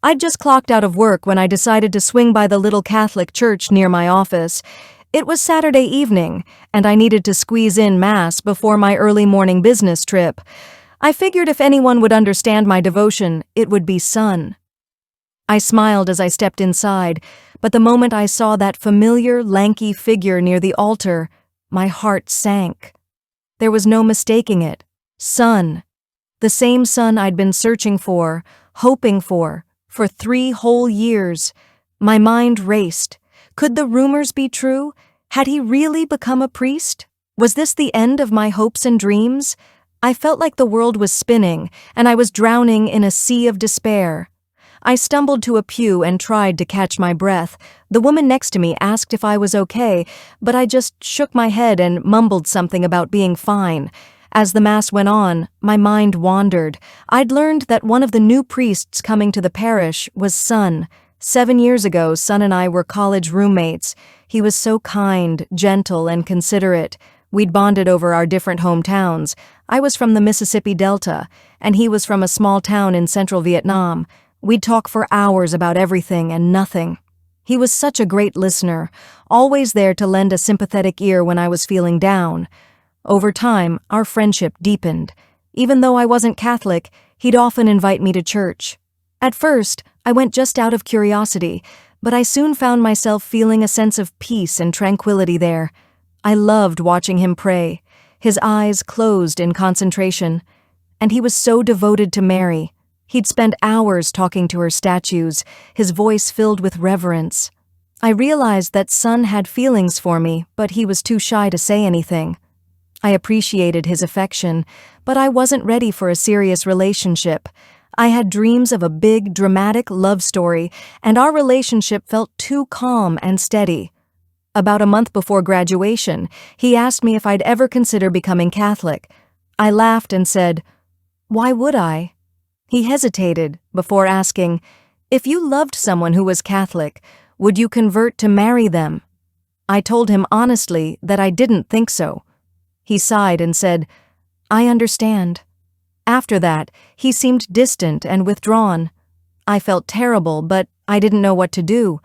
I'd just clocked out of work when I decided to swing by the little Catholic church near my office. It was Saturday evening, and I needed to squeeze in Mass before my early morning business trip. I figured if anyone would understand my devotion, it would be Son. I smiled as I stepped inside, but the moment I saw that familiar, lanky figure near the altar, my heart sank. There was no mistaking it. Son. The same Son I'd been searching for, hoping for 3 whole years. My mind raced. Could the rumors be true? Had he really become a priest? Was this the end of my hopes and dreams? I felt like the world was spinning, and I was drowning in a sea of despair. I stumbled to a pew and tried to catch my breath. The woman next to me asked if I was okay, but I just shook my head and mumbled something about being fine. As the Mass went on, my mind wandered. I'd learned that one of the new priests coming to the parish was Son. 7 years ago, Son and I were college roommates. He was so kind, gentle, and considerate. We'd bonded over our different hometowns. I was from the Mississippi Delta, and he was from a small town in central Vietnam. We'd talk for hours about everything and nothing. He was such a great listener, always there to lend a sympathetic ear when I was feeling down. Over time, our friendship deepened. Even though I wasn't Catholic, he'd often invite me to church. At first, I went just out of curiosity, but I soon found myself feeling a sense of peace and tranquility there. I loved watching him pray, his eyes closed in concentration. And he was so devoted to Mary. He'd spend hours talking to her statues, his voice filled with reverence. I realized that Son had feelings for me, but he was too shy to say anything. I appreciated his affection, but I wasn't ready for a serious relationship. I had dreams of a big, dramatic love story, and our relationship felt too calm and steady. About a month before graduation, he asked me if I'd ever consider becoming Catholic. I laughed and said, "Why would I?" He hesitated before asking, "If you loved someone who was Catholic, would you convert to marry them?" I told him honestly that I didn't think so. He sighed and said, "I understand." After that, he seemed distant and withdrawn. I felt terrible, but I didn't know what to do.